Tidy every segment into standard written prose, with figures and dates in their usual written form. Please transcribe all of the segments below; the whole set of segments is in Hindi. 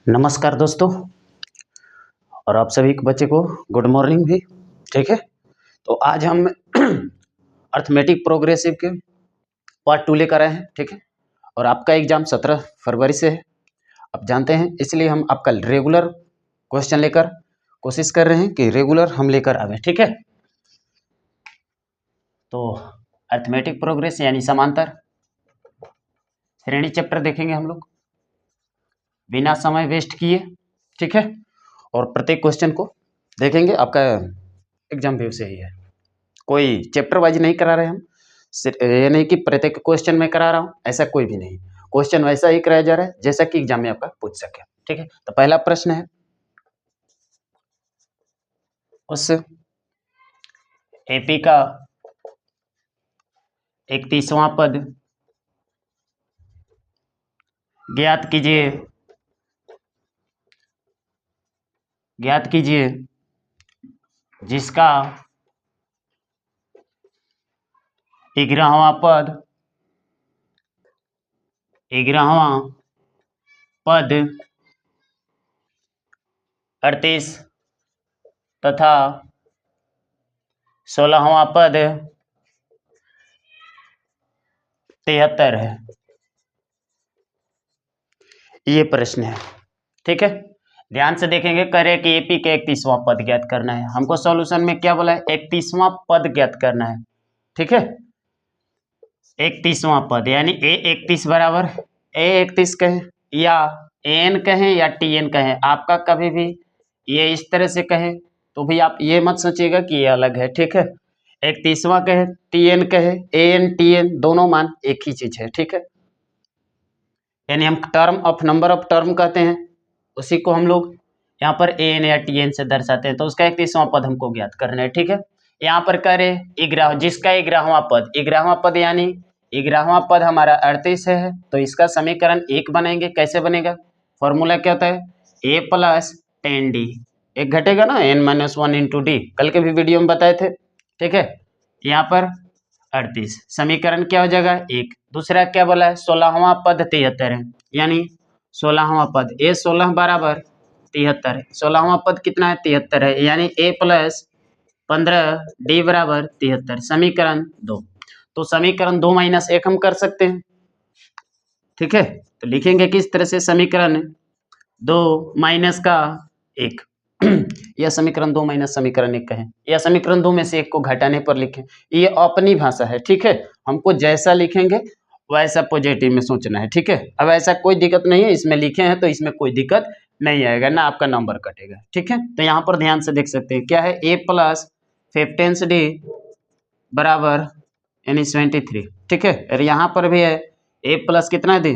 नमस्कार दोस्तों। और आप सभी के बच्चे को गुड मॉर्निंग भी। ठीक है, तो आज हम अर्थमेटिक प्रोग्रेसिव के पार्ट 2 लेकर आए हैं। ठीक है, और आपका एग्जाम 17 फरवरी से है, आप जानते हैं, इसलिए हम आपका रेगुलर क्वेश्चन लेकर कोशिश कर रहे हैं कि रेगुलर हम लेकर आवे। ठीक है, तो अर्थमेटिक प्रोग्रेस यानी समांतर श्रेणी चैप्टर देखेंगे हम लोग बिना समय वेस्ट किए। ठीक है, और प्रत्येक क्वेश्चन को देखेंगे। आपका एग्जाम भी से ही है, कोई चैप्टर वाइज नहीं करा रहे हम। ये नहीं कि प्रत्येक क्वेश्चन में करा रहा हूँ, ऐसा कोई भी नहीं। क्वेश्चन वैसा ही कराया जा रहा है जैसा कि एग्जाम में आपका पूछ सके। ठीक है, तो पहला प्रश्न है, उस एपी का 31वां पद ज्ञात कीजिए जिसका 11वां पद 38 तथा 16वां पद 73 है। ये प्रश्न है। ठीक है, ध्यान से देखेंगे। करे कि एपी का 31वां पद ज्ञात करना है। हमको सॉल्यूशन में क्या बोला है? 31वां पद ज्ञात करना है। ठीक है, 31वां पद यानी A31 बराबर A31 कहें या AN कहें या TN कहें, आपका कभी भी ये इस तरह से कहें तो भी आप ये मत सोचिएगा कि ये अलग है। ठीक है, 31वां कहे, TN कहे, AN TN दोनों मान एक ही चीज है। ठीक है, यानी हम term of number of term कहते हैं, उसी को हम लोग यहाँ पर AN या TN से दर्शाते हैं। तो उसका 31वां पद हमको ज्ञात करना है। ठीक है, यहाँ पर करे 11, जिसका 11वां पद यानी 11वां पद हमारा 38 है, तो इसका समीकरण 1 बनाएंगे। कैसे बनेगा? फॉर्मूला क्या होता है? A प्लस 10D, एक घटेगा ना n-1 इंटू डी, कल के भी वीडियो में बताए थे। ठीक है, यहाँ पर 38 समीकरण क्या हो जाएगा? 1। दूसरा क्या बोला है? 16वां पद 73 है, यानी 16वां पद A16 बराबर 73 है। 16वां पद कितना है? 73 है, यानी A प्लस 15D बराबर 73, समीकरण 2। तो समीकरण 2 माइनस 1 हम कर सकते हैं। ठीक है, तो लिखेंगे किस तरह से? समीकरण 2 माइनस का 1 यह समीकरण 2 माइनस समीकरण 1 कहें, या समीकरण 2 में से 1 को घटाने पर लिखें। ये अपनी भाषा है। ठीक है, हमको जैसा लिखेंगे वैसा पॉजिटिव में सोचना है। ठीक है, अब ऐसा कोई दिक्कत नहीं है, इसमें लिखे हैं तो इसमें कोई दिक्कत नहीं आएगा ना, आपका नंबर कटेगा। ठीक है, तो यहाँ पर ध्यान से देख सकते हैं क्या है? A प्लस 15D बराबर यानी 73। ठीक है, और यहाँ पर भी है A प्लस कितना डी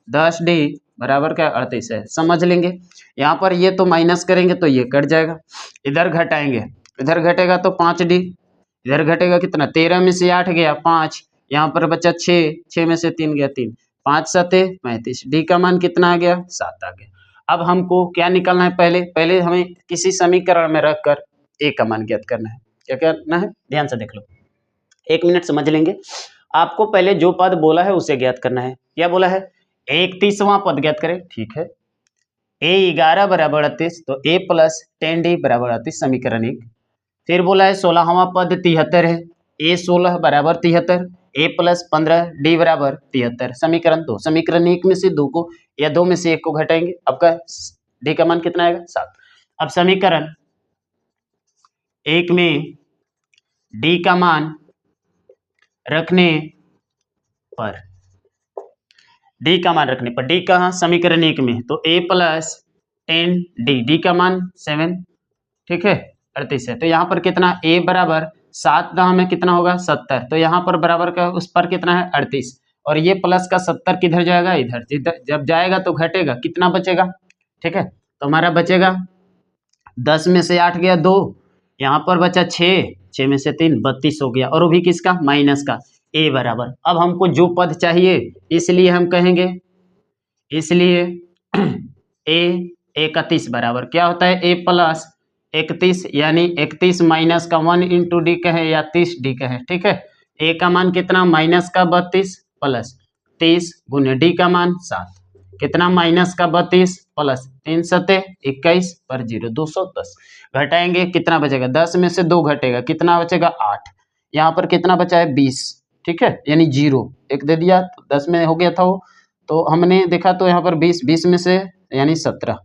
10D बराबर क्या? 38 है। समझ लेंगे। यहाँ पर ये तो माइनस करेंगे तो ये कट जाएगा, इधर घटाएंगे, इधर घटेगा तो 5D, इधर घटेगा कितना? 13 में से 8 गया 5, यहाँ पर बचा 6 में से 3 गया 3, 5 7 35, डी का मान कितना आ गया? 7 आ गया। अब हमको क्या निकालना है? पहले हमें किसी समीकरण में रखकर ए का मान ज्ञात करना है। क्या करना है? ध्यान से देख लो, 1 मिनट समझ लेंगे। आपको पहले जो पद बोला है उसे ज्ञात करना है। क्या बोला है? 31वां पद ज्ञात करें। ठीक है, A11 बराबर 38, तो A प्लस 10D बराबर 38, समीकरण 1। फिर बोला है 16वां पद 73 है, A16 बराबर 73, A प्लस 15D बराबर 73, समीकरण 2। समीकरण 1 में से 2 को या 2 में से 1 को घटाएंगे, आपका D का मान कितना आएगा? 7। अब समीकरण 1 में D का मान रखने पर, D का मान रखने पर, D कहाँ? समीकरण 1 में, तो A प्लस 10D, D का मान 7। ठीक है, 38 है, तो यहाँ पर कितना? A बराबर 7 दाम में कितना होगा? 70, तो यहाँ पर बराबर का उस पर कितना है? 38, और ये प्लस का 70 किधर जाएगा? इधर। जब जाएगा तो घटेगा, कितना बचेगा? ठीक है, तो हमारा बचेगा 10 में से 8 गया 2, यहाँ पर बचा 6 में से 3 32 हो गया, और वो भी किसका? माइनस का। A बराबर, अब हमको जो पद चाहिए इसलिए हम कहेंगे, इसलिए A 31 बराबर क्या होता है? A प्लस 31, यानी 31 माइनस का 1 इंटू डी कहे या 30D कहे। ठीक है, A का मान कितना? माइनस का 32 प्लस 30 गुने D का मान 7, कितना माइनस का 32 प्लस 3 सते 21 पर 0 210 घटाएंगे कितना बचेगा 10 में से 2 घटेगा कितना बचेगा 8 यहाँ पर कितना बचा है 20 ठीक है यानी 0 एक दे दिया तो 10 में हो गया था वो तो हमने देखा तो यहाँ पर 20 में से यानी 17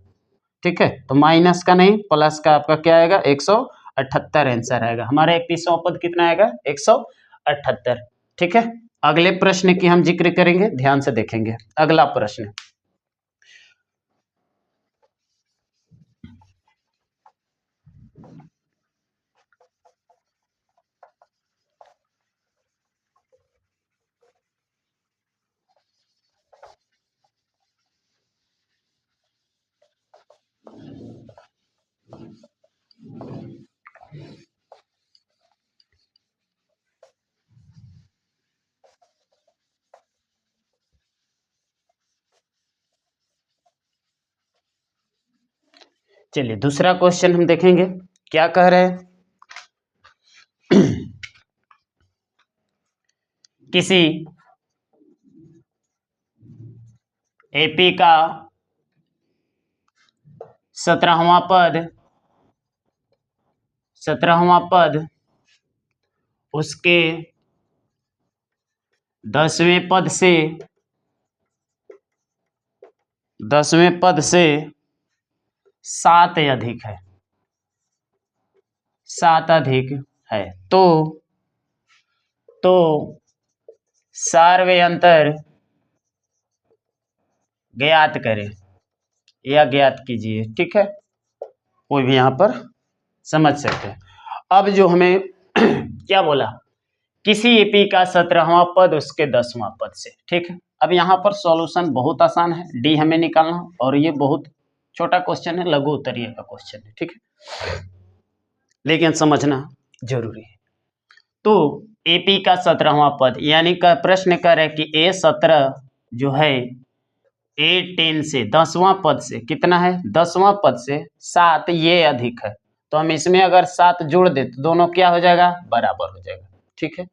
ठीक है तो माइनस का नहीं प्लस का आपका क्या आएगा 178 आंसर आएगा हमारा 31वां पद कितना आएगा 178 ठीक है। अगले प्रश्न की हम जिक्र करेंगे ध्यान से देखेंगे अगला प्रश्न चलिए दूसरा क्वेश्चन हम देखेंगे क्या कह रहे हैं किसी एपी का 17वां पद उसके 10वें पद से 7 अधिक है 7 अधिक है तो सार्वय अंतर ज्ञात करें या ज्ञात कीजिए ठीक है कोई भी यहाँ पर समझ सकते हैं। अब जो हमें क्या बोला किसी एपी का 17वां पद उसके 10वां पद से ठीक है। अब यहाँ पर सॉल्यूशन बहुत आसान है डी हमें निकालना और ये बहुत छोटा क्वेश्चन है लघु उत्तरीय का क्वेश्चन है ठीक है लेकिन समझना जरूरी है। तो एपी का 17वां पद यानी का प्रश्न कर है कि A17 जो है A10 से 10वां पद से कितना है 10वां पद से 7 ये अधिक है तो हम इसमें अगर 7 जोड़ दे तो दोनों क्या हो जाएगा बराबर हो जाएगा ठीक है।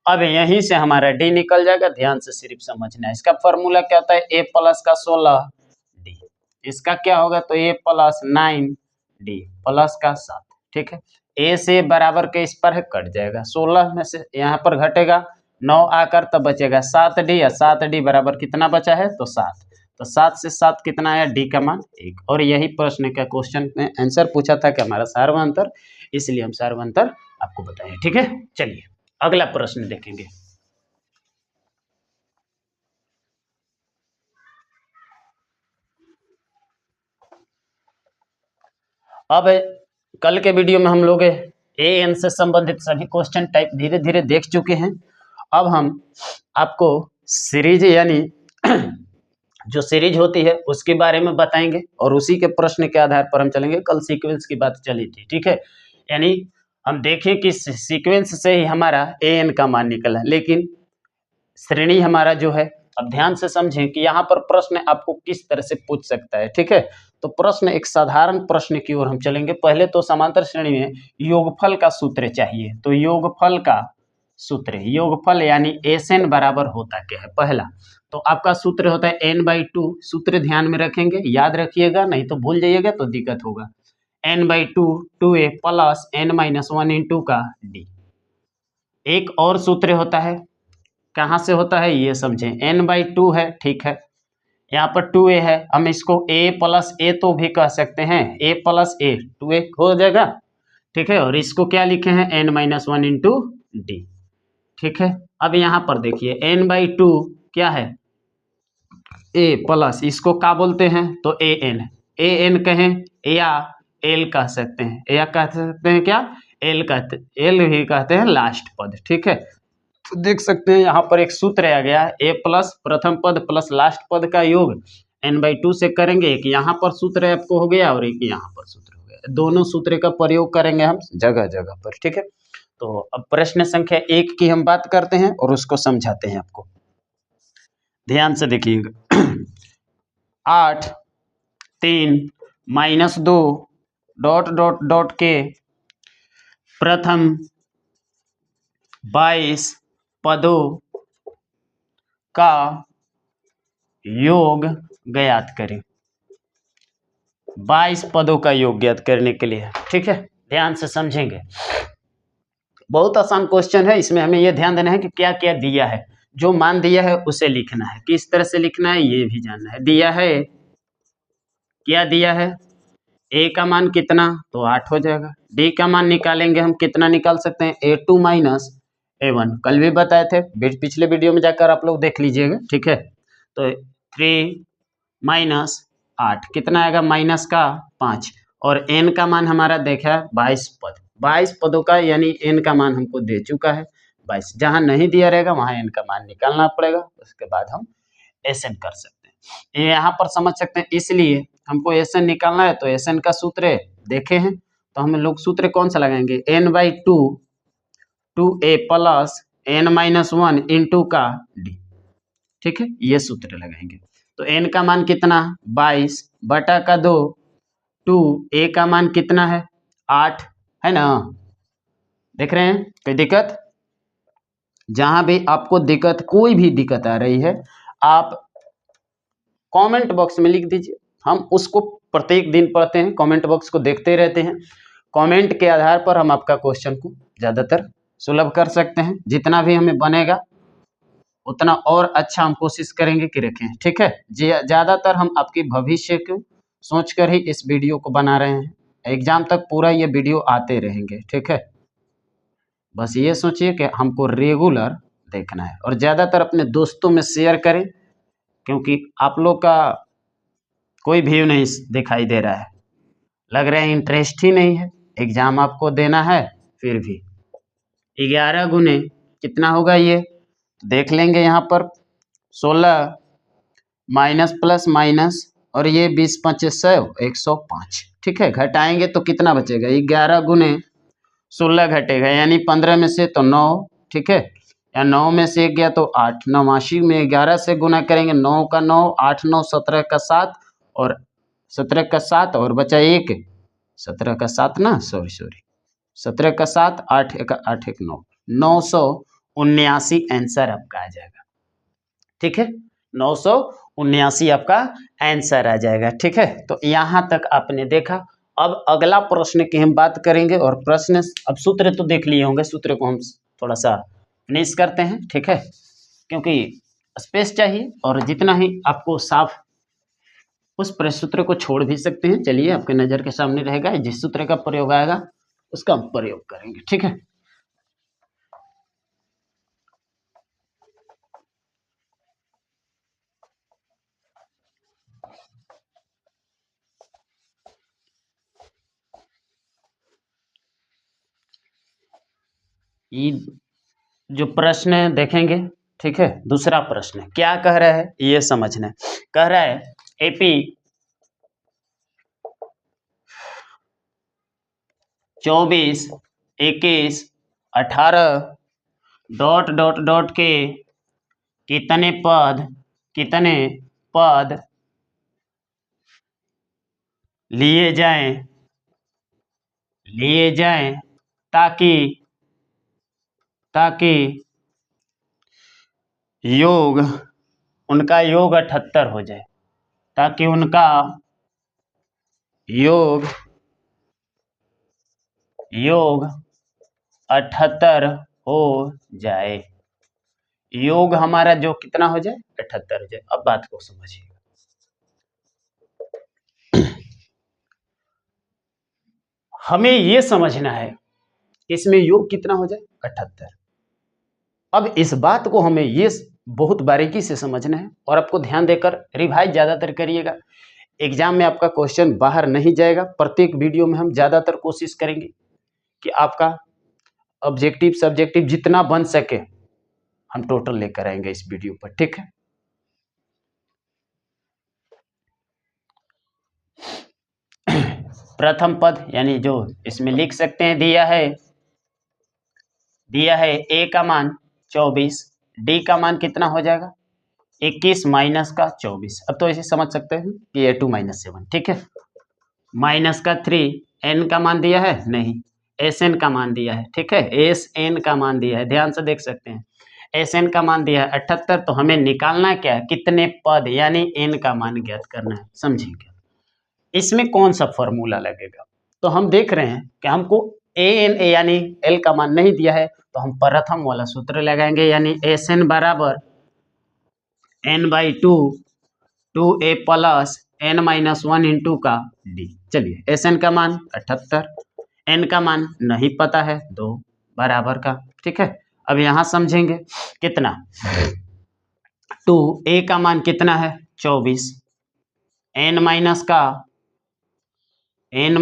अब यहीं से हमारा डी निकल जाएगा ध्यान से सिर्फ समझना है इसका फॉर्मूला क्या होता है A प्लस का 16 डी इसका क्या होगा तो A प्लस 9 डी प्लस का 7 ठीक है। ए से बराबर के इस पर है कट जाएगा 16 में से यहाँ पर घटेगा 9 आकर तब बचेगा 7 डी या 7 डी बराबर कितना बचा है तो 7 तो 7 से 7 कितना आया डी का मान 1 और यही प्रश्न का क्वेश्चन में आंसर पूछा था कि हमारा सार्वंतर इसलिए हम सार्वंतर आपको बताएं ठीक है। चलिए अगला प्रश्न देखेंगे अब कल के वीडियो में हम लोग एएन से संबंधित सभी क्वेश्चन टाइप धीरे धीरे देख चुके हैं। अब हम आपको सीरीज यानी जो सीरीज होती है उसके बारे में बताएंगे और उसी के प्रश्न के आधार पर हम चलेंगे कल सीक्वेंस की बात चली थी ठीक है यानी हम देखें कि सीक्वेंस से ही हमारा एएन का मान निकला लेकिन श्रेणी हमारा जो है अब ध्यान से समझें कि यहाँ पर प्रश्न आपको किस तरह से पूछ सकता है ठीक है। तो प्रश्न एक साधारण प्रश्न की ओर हम चलेंगे पहले तो समांतर श्रेणी में योगफल का सूत्र चाहिए तो योगफल का सूत्र योगफल यानी एसएन बराबर होता क्या है पहला तो आपका सूत्र होता है n/2 सूत्र ध्यान में रखेंगे याद रखिएगा नहीं तो भूल जाइएगा तो दिक्कत होगा n/2 2a plus n-1 into का d। एक और सूत्र होता है कहाँ से होता है ये समझें n/2 है ठीक है यहाँ पर 2a है हम इसको a प्लस ए तो भी कह सकते हैं a प्लस ए 2a हो जाएगा ठीक है और इसको क्या लिखे हैं n-1 इंटू डी ठीक है। अब यहाँ पर देखिए n/2 क्या है a प्लस इसको क्या बोलते हैं तो an कहें या l कह सकते हैं या कह सकते हैं क्या l भी कहते हैं लास्ट पद ठीक है। तो देख सकते हैं यहाँ पर एक सूत्र आ गया a प्लस प्रथम पद प्लस लास्ट पद का योग n/2 से करेंगे एक यहाँ पर सूत्र आपको हो गया और एक यहाँ पर सूत्र हो गया दोनों सूत्र का प्रयोग करेंगे हम जगह जगह पर ठीक है। तो अब प्रश्न संख्या 1 की हम बात करते हैं और उसको समझाते हैं आपको ध्यान से देखिएगा 8 3 -2 डॉट डॉट डॉट के प्रथम 22 पदों का योग ज्ञात करें। 22 पदों का योग ज्ञात करने के लिए, ठीक है, ध्यान से समझेंगे। बहुत आसान क्वेश्चन है, इसमें हमें यह ध्यान देना है कि क्या क्या दिया है, जो मान दिया है उसे लिखना है, किस तरह से लिखना है ये भी जानना है। दिया है, क्या दिया है, ए का मान कितना, तो 8 हो जाएगा। डी का मान निकालेंगे हम, कितना निकाल सकते हैं, A2 माइनस A1, कल भी बताए थे, पिछले वीडियो में जाकर आप लोग देख लीजिएगा, ठीक है। तो 3 माइनस 8 कितना आएगा, माइनस का 5, और एन का मान हमारा देखा 22 पद, 22 पदों का, यानी एन का मान हमको दे चुका है 22। जहां नहीं दिया रहेगा वहां एन का मान निकालना पड़ेगा, उसके बाद हम एसएन कर सकते हैं। यहाँ पर समझ सकते हैं, इसलिए हमको एसएन निकालना है, तो एसएन का सूत्र देखे हैं, तो हम लोग सूत्र कौन सा लगाएंगे, n/2 2a plus n-1 into का डी, ठीक है, ये सूत्र लगाएंगे। तो n का मान कितना, 22 बटा का 2, 2 a का मान कितना है, 8 है ना, देख रहे हैं, कोई दिक्कत, जहां भी आपको दिक्कत, कोई भी दिक्कत आ रही है, आप कमेंट बॉक्स में लिख दीजिए, हम उसको प्रत्येक दिन पढ़ते हैं, कमेंट बॉक्स को देखते रहते हैं, कमेंट के आधार पर हम आपका क्वेश्चन को ज़्यादातर सुलभ कर सकते हैं, जितना भी हमें बनेगा उतना और अच्छा हम कोशिश करेंगे कि रखें, ठीक है। ज़्यादातर हम आपके भविष्य को सोचकर ही इस वीडियो को बना रहे हैं, एग्जाम तक पूरा ये वीडियो आते रहेंगे, ठीक है। बस ये सोचिए कि हमको रेगुलर देखना है, और ज़्यादातर अपने दोस्तों में शेयर करें, क्योंकि आप लोग का कोई व्यू नहीं दिखाई दे रहा है, लग रहा है इंटरेस्ट ही नहीं है, एग्जाम आपको देना है, फिर भी 11 गुने कितना होगा ये देख लेंगे, यहाँ पर 16 माइनस प्लस माइनस, और ये 20 5 100 105, ठीक है, घटाएंगे तो कितना बचेगा, 11 गुने 16 घटेगा, यानी 15 में से तो 9, ठीक है, या 9 में से 1 गया तो 8, 89 में 11 से गुना करेंगे, 9 का 9, 8 9 17 का 7, और 17 का 7 और बचा 1, 17 का 7 ना, सॉरी 17 का 7, 8 1 8 1 9, 979 आंसर आपका आ जाएगा, ठीक है, 979 आपका आंसर आ जाएगा, ठीक है। तो यहाँ तक आपने देखा। अब अगला प्रश्न की हम बात करेंगे, और प्रश्न, अब सूत्र तो देख लिए होंगे, सूत्र को हम थोड़ा सा फिनिश करते हैं, ठीक है, क्योंकि स्पेस चाहिए, और जितना ही आपको साफ, उस प्रश्न सूत्र को छोड़ भी सकते हैं, चलिए आपके नज़र के सामने रहेगा, जिस सूत्र का प्रयोग आएगा उसका हम प्रयोग करेंगे, ठीक है। ये जो प्रश्न देखेंगे, ठीक है, दूसरा प्रश्न क्या कह रहा है ये समझना है। कह रहा है एपी 24 21 18 डॉट डॉट डॉट के कितने पद लिए जाएं ताकि योग, उनका योग 78 हो जाए, ताकि उनका योग 78 हो जाए, योग हमारा जो कितना हो जाए, 78 हो जाए। अब बात को समझिए, हमें ये समझना है कि इसमें योग कितना हो जाए, 78। अब इस बात को हमें ये बहुत बारीकी से समझना है, और आपको ध्यान देकर रिवाइज ज़्यादातर करिएगा, एग्जाम में आपका क्वेश्चन बाहर नहीं जाएगा। प्रत्येक वीडियो में हम ज़्यादातर कोशिश करेंगे कि आपका ऑब्जेक्टिव सब्जेक्टिव जितना बन सके हम टोटल लेकर आएंगे इस वीडियो पर, ठीक है। प्रथम पद यानी जो इसमें लिख सकते हैं, दिया है ए का मान 24, डी का मान कितना हो जाएगा, 21 माइनस का 24। अब तो ऐसे समझ सकते हैं कि A2 माइनस 7, ठीक है, माइनस का 3, एन का मान दिया है नहीं, एस एन का मान दिया है, ठीक है, एस एन का मान दिया है, ध्यान से देख सकते हैं, एस एन का मान दिया है 78, तो हमें निकालना क्या है, कितने पद यानी एन का मान ज्ञात करना है, समझेंगे। इसमें कौन सा फॉर्मूला लगेगा, तो हम देख रहे हैं कि हमको ए एन यानी एल का मान नहीं दिया है, तो हम प्रथम वाला सूत्र लगाएंगे, यानी एस एन बराबर n by two a plus n minus one into का डी। चलिए एस एन का मान 78, एन का मान नहीं पता है 2 बराबर का, ठीक है। अब यहां समझेंगे कितना, 2 ए का मान कितना है 24, एन माइनस का 1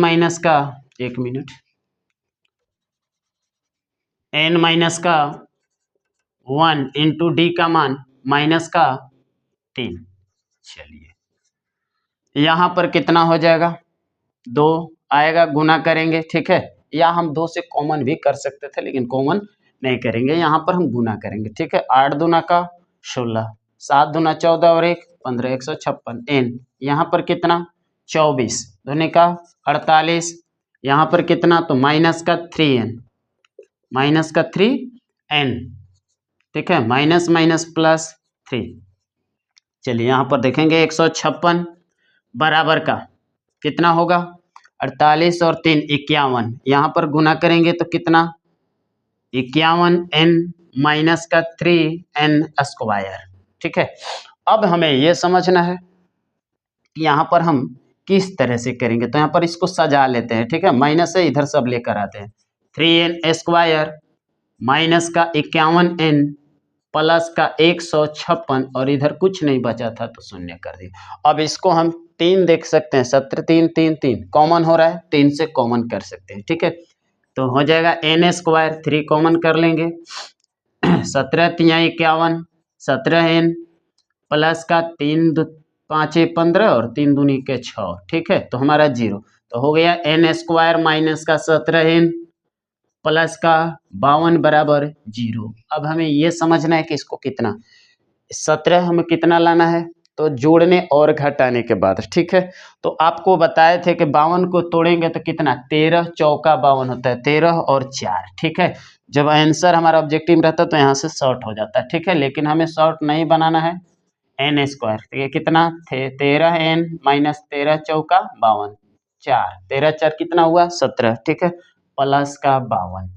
मिनट, एन माइनस का 1 इंटू डी का मान माइनस का 3। चलिए यहां पर कितना हो जाएगा, 2 आएगा, गुना करेंगे, ठीक है, या हम 2 से कॉमन भी कर सकते थे, लेकिन कॉमन नहीं करेंगे, यहाँ पर हम गुना करेंगे, ठीक है। 8 दूना का 16, 7 दूना 14 और 1 15, 156 एन, यहाँ पर कितना 24 दूनी का 48, यहाँ पर कितना तो माइनस का 3 एन, ठीक है, माइनस माइनस प्लस 3। चलिए यहाँ पर देखेंगे 156 बराबर का कितना होगा 48 और 3 51, यहाँ पर गुना करेंगे तो कितना 51 एन माइनस का 3 एन स्क्वायर, ठीक है। अब हमें यह समझना है कि यहाँ पर हम किस तरह से करेंगे, तो यहाँ पर इसको सजा लेते हैं, ठीक है, माइनस से इधर सब लेकर आते हैं, 3n स्क्वायर माइनस का 51 एन प्लस का 156 और इधर कुछ नहीं बचा था तो शून्य कर दिया। अब इसको हम 3 देख सकते हैं, 17 3 3 3 कॉमन हो रहा है, 3 से कॉमन कर सकते हैं, ठीक है, तो हो जाएगा एन स्क्वायर, 3 कॉमन कर लेंगे 17 3 51 17 एन प्लस का 3 5 15 और 3 दूनी के 6, ठीक है, तो हमारा 0, तो हो गया एन स्क्वायर माइनस का 17 एन प्लस का 52 बराबर 0। अब हमें यह समझना है कि इसको कितना 17 हमें कितना लाना है, तो जोड़ने और घटाने के बाद, ठीक है, तो आपको बताए थे कि 52 को तोड़ेंगे तो कितना 13 चौका 52 होता है, 13 और 4, ठीक है। जब आंसर हमारा ऑब्जेक्टिव रहता है तो यहाँ से शॉर्ट हो जाता है, ठीक है, लेकिन हमें शॉर्ट नहीं बनाना है, एन स्क्वायर, तो ये कितना थे 13 एन माइनस 13 चौका 52 4, 13 4 कितना हुआ 17, ठीक है, प्लस का 52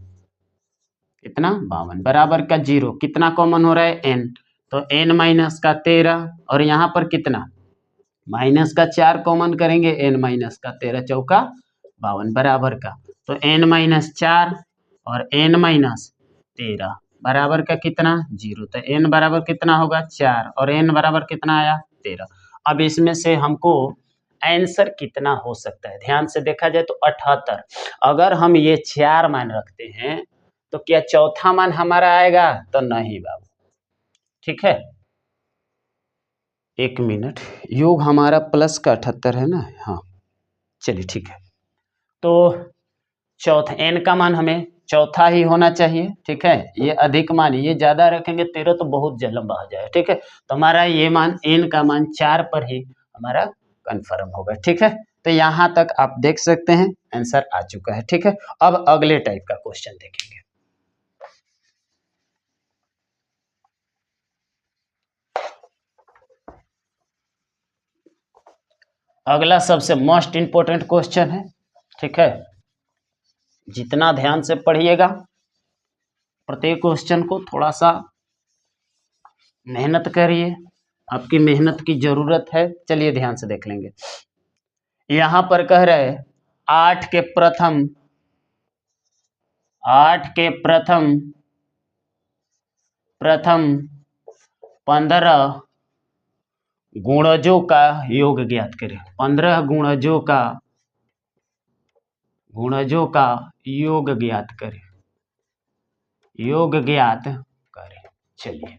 कितना 52 बराबर का 0, कितना कॉमन हो रहा है एन, तो एन माइनस का 13 और यहाँ पर कितना माइनस का 4 कॉमन करेंगे, एन माइनस का 13 चौका 52 बराबर का, तो एन माइनस 4 और एन माइनस 13 बराबर का कितना 0, तो एन बराबर कितना होगा 4 और एन बराबर कितना आया 13। अब इसमें से हमको आंसर कितना हो सकता है, ध्यान से देखा जाए तो 78। अगर हम ये 4 मान रखते हैं तो क्या चौथा मान हमारा आएगा, तो नहीं बाबू, ठीक है। 1 मिनट, योग हमारा प्लस का 78 है ना, हाँ चलिए ठीक है, तो चौथा एन का मान हमें चौथा ही होना चाहिए, ठीक है, ये अधिक मान ये ज्यादा रखेंगे 13 तो बहुत लंबा हो जाए, ठीक है, तो हमारा ये मान एन का मान 4 पर ही हमारा कंफर्म होगा, ठीक है। तो यहाँ तक आप देख सकते हैं आंसर आ चुका है, ठीक है। अब अगले टाइप का क्वेश्चन देखेंगे। अगला सबसे मोस्ट इंपोर्टेंट क्वेश्चन है, ठीक है, जितना ध्यान से पढ़िएगा, प्रत्येक क्वेश्चन को थोड़ा सा मेहनत करिए, आपकी मेहनत की जरूरत है। चलिए ध्यान से देख लेंगे, यहां पर कह रहे 8 के प्रथम 15 गुणजों का योग ज्ञात करें, 15 गुणजों का योग ज्ञात करें, चलिए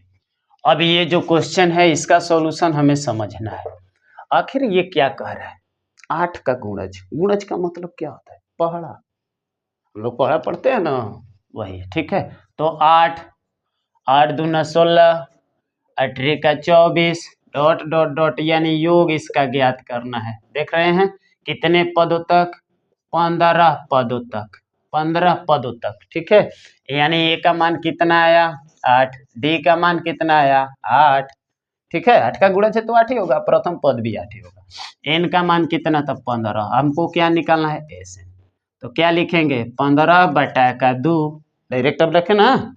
अब ये जो क्वेश्चन है इसका सॉल्यूशन हमें समझना है, आखिर ये क्या कह रहा है। 8 का गुणज का मतलब क्या होता है, पहाड़ा, हम लोग पहाड़ा पढ़ते हैं ना, वही, ठीक है, तो 8 दूना 16 18 का 24 डॉट डॉट डॉट यानी योग इसका ज्ञात करना है। देख रहे हैं कितने पदों तक, 15 पदों तक, 15 पदों तक, ठीक है, यानी ए का मान कितना आया 8, डी का मान कितना आया 8, ठीक है। 8 का गुणज है तो 8 ही होगा, प्रथम पद भी 8 ही होगा। एन का मान कितना था 15, हमको क्या निकालना है एस एन, तो क्या लिखेंगे 15/2, डायरेक्ट अब रखे ना,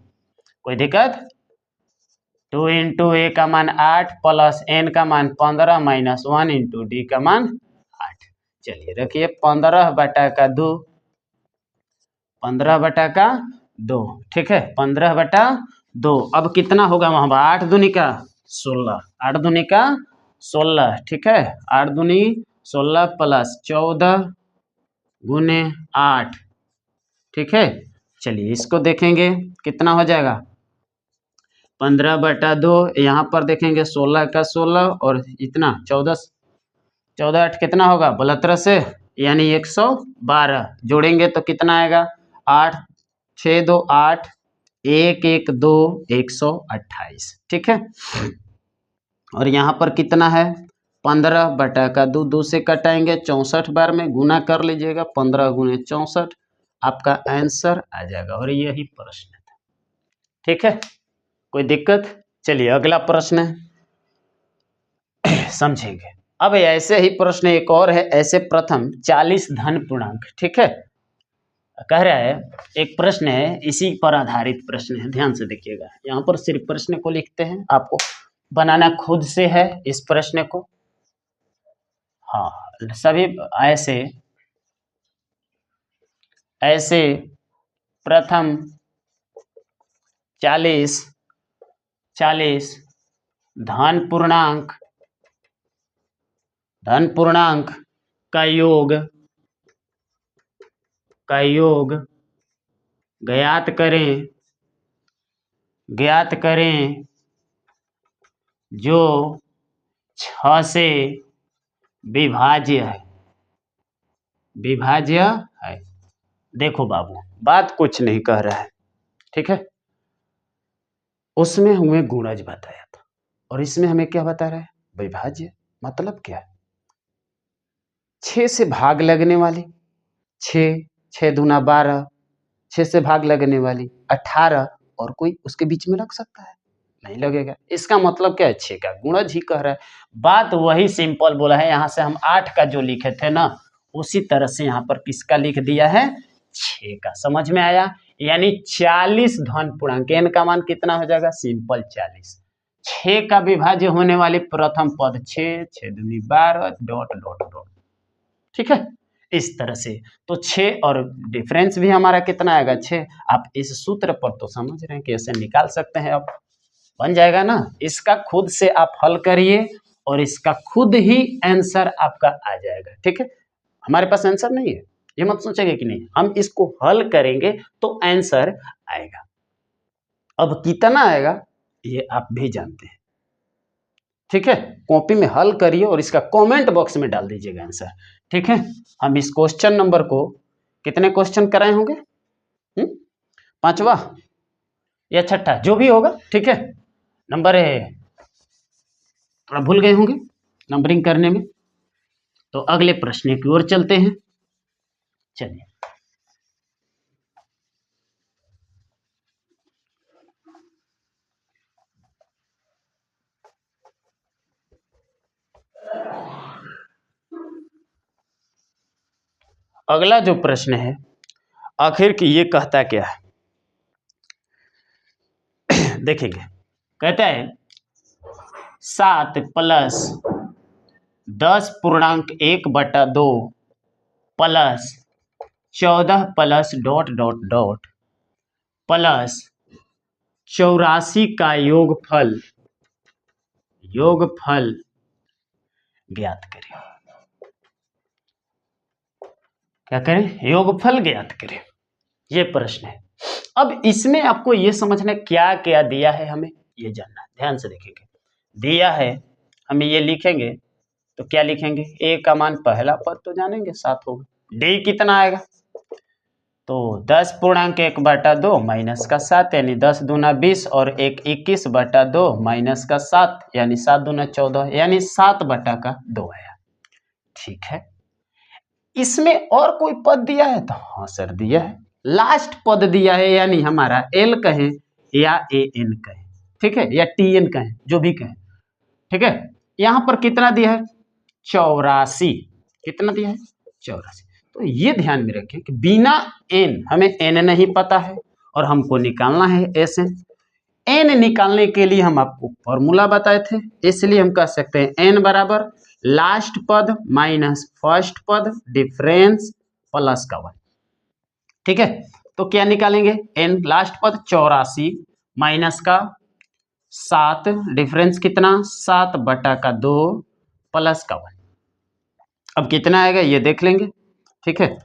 कोई दिक्कत। 2 इंटू ए का मान 8 प्लस एन का मान 15 माइनस 1 इंटू डी का मान 8। चलिए रखिए 15/2, 15/2, ठीक है 15/2। अब कितना होगा वहां पर 8 दूनी का 16, 8 दूनी का 16, ठीक है 8 दूनी 16 प्लस 14 गुने 8, ठीक है। चलिए इसको देखेंगे कितना हो जाएगा 15/2, यहाँ पर देखेंगे 16 का 16 और इतना 14, 14 8 कितना होगा 72 से यानी 112, जोड़ेंगे तो कितना आएगा 8 6 2 8 1 1 2 128, ठीक है। और यहाँ पर कितना है 15/2, 2 से कटाएंगे 64 बार में गुना कर लीजिएगा, 15 गुने 64 आपका आंसर आ जाएगा। और यही प्रश्न था, ठीक है कोई दिक्कत। चलिए अगला प्रश्न है समझेंगे। अब ऐसे ही प्रश्न एक और है, ऐसे प्रथम 40 धन पूर्णांक, ठीक है। कह रहा है एक प्रश्न है, इसी पर आधारित प्रश्न है, ध्यान से देखिएगा। यहाँ पर सिर्फ प्रश्न को लिखते हैं, आपको बनाना खुद से है इस प्रश्न को। हाँ सभी ऐसे प्रथम 40 धन पूर्णांक का योग ज्ञात करें जो 6 से विभाज्य है। देखो बाबू बात कुछ नहीं कह रहा है, ठीक है। उसमें हमें गुणज बताया था और इसमें हमें क्या बता रहा है विभाज्य। मतलब क्या है 6 से भाग लगने वाली 6 दूना 12, 6 से भाग लगने वाली 18 और कोई उसके बीच में लग सकता है नहीं लगेगा। इसका मतलब क्या है 6 का गुणज ही कह रहा है। बात वही सिंपल बोला है, यहाँ से हम 8 का जो लिखे थे ना उसी तरह से यहाँ पर किसका लिख दिया है 6 का। समझ में आया। यानी 40 धन पूर्णांक, एन का मान कितना हो जाएगा सिंपल 40, 6 का विभाज्य होने वाली प्रथम पद 6, 6 दूनी 12 डॉट डॉट डॉट, ठीक है इस तरह से। तो 6 और डिफरेंस भी हमारा कितना आएगा 6। आप इस सूत्र पर तो समझ रहे हैं कि ऐसे निकाल सकते हैं, अब बन जाएगा ना। इसका खुद से आप हल करिए और इसका खुद ही आंसर आपका आ जाएगा, ठीक है। हमारे पास आंसर नहीं है ये मत सोचेंगे कि नहीं, हम इसको हल करेंगे तो आंसर आएगा। अब कितना आएगा ये आप भी जानते हैं, ठीक है। कॉपी में हल करिए और इसका कमेंट बॉक्स में डाल दीजिएगा आंसर, ठीक है। हम इस क्वेश्चन नंबर को कितने क्वेश्चन कराए होंगे 5वां या 6ठा जो भी होगा, ठीक है। नंबर है थोड़ा भूल गए होंगे नंबरिंग करने में। तो अगले प्रश्न की ओर चलते हैं। चलिए अगला जो प्रश्न है आखिर की ये कहता क्या है देखेंगे। कहता है 7 plus 10.1/2 plus 14 plus dot dot dot plus 84 का योगफल ज्ञात करें। क्या करें योगफल ज्ञात करें, ये प्रश्न है। अब इसमें आपको ये समझना क्या क्या दिया है, हमें ये जानना, ध्यान से देखेंगे। दिया है हमें ये लिखेंगे तो क्या लिखेंगे ए का मान पहला पद तो जानेंगे 7 होगा, डी कितना आएगा तो 10.1/2 माइनस का 7 यानी 10 दूना 20 और 1 21/2 माइनस का 7 यानी 7 दूना 14 यानी 7/2 आया, ठीक है। इसमें और कोई पद दिया है तो हाँ सर दिया है, लास्ट पद दिया है यानी हमारा एल कहें या ए एन कहें, ठीक है, या टी एन कहें, जो भी कहें, ठीक है। यहाँ पर कितना दिया है 84, कितना दिया है 84। तो ये ध्यान में रखें कि बिना एन, हमें एन नहीं पता है और हमको निकालना है एस एन। एन निकालने के लिए हम आपको फॉर्मूला बताए थे, इसलिए हम कह सकते हैं एन बराबर लास्ट पद माइनस फर्स्ट पद डिफरेंस प्लस का 1, ठीक है। तो क्या निकालेंगे, एन लास्ट पद 84 माइनस का 7, डिफरेंस कितना 7/2 प्लस का 1। अब कितना आएगा ये देख लेंगे, ठीक है।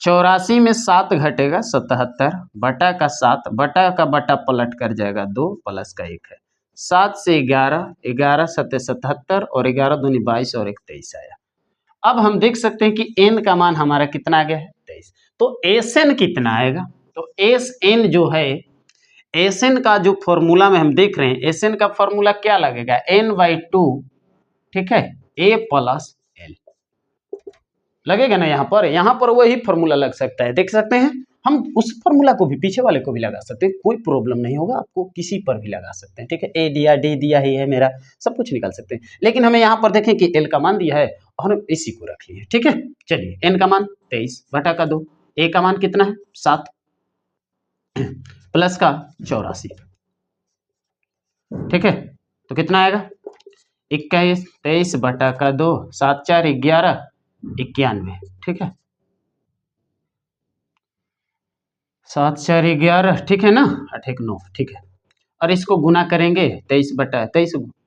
84 में 7 घटेगा 77, बटा का 7, बटा का बटा पलट कर जाएगा 2 प्लस का 1 है। 7 से 11, 11 7 77 और 11 दूनी 22 और 1 23 आया। अब हम देख सकते हैं कि एन का मान हमारा कितना आ गया है 23। तो एस एन कितना आएगा, तो एस एन जो है, एस एन का जो फॉर्मूला में हम देख रहे हैं, एस एन का फॉर्मूला क्या लगेगा n/2, ठीक है, a प्लस एल लगेगा ना। यहाँ पर वही फॉर्मूला लग सकता है, देख सकते हैं। हम उस फॉर्मूला को भी पीछे वाले को भी लगा सकते हैं, कोई प्रॉब्लम नहीं होगा, आपको किसी पर भी लगा सकते हैं, ठीक है। ए दिया डी दिया ही है मेरा, सब कुछ निकाल सकते हैं, लेकिन हमें यहाँ पर देखें कि एल का मान दिया है और हम इसी को रख लिए, ठीक है। चलिए एन का मान 23 बटा का 2, ए का मान कितना है 7 प्लस का 84, ठीक है। तो कितना आएगा 21, 23 बटा का 2, 7 4 11 91, ठीक है, 7 4 11, ठीक है ना, 8 1 9, ठीक है। और इसको गुना करेंगे 23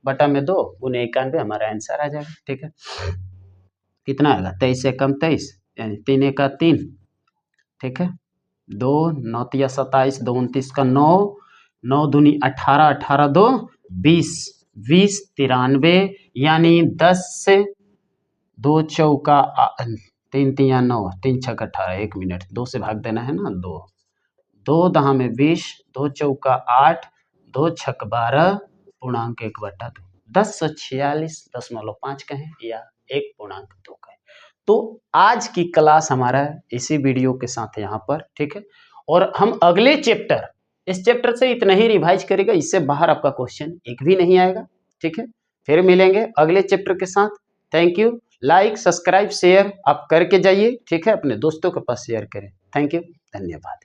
बटा में 2 गुने 91, हमारा आंसर आ जाएगा, ठीक है। कितना आएगा 23 से कम 23 यानी 3 1 3, ठीक है, 2 9 3 27, 2 29 का 9, 9 दूनी 18, 18 2 20, 20 93 यानी 10 से 2 चौका 3 3 9, 3 6 18, 1 मिनट 2 से भाग देना है ना, 2 2 दहा में 20, 2 चौका 8, 2 छक 12 पूर्णांक 1/2, 1046.5 कहें या 1.2 कहें। तो आज की क्लास हमारा इसी वीडियो के साथ यहाँ पर, ठीक है। और हम अगले चैप्टर, इस चैप्टर से इतना ही रिवाइज करेगा, इससे बाहर आपका क्वेश्चन एक भी नहीं आएगा, ठीक है। फिर मिलेंगे अगले चैप्टर के साथ। Thank you. Like subscribe share आप करके जाइए, ठीक है, अपने दोस्तों के पास शेयर करें। थैंक यू, धन्यवाद।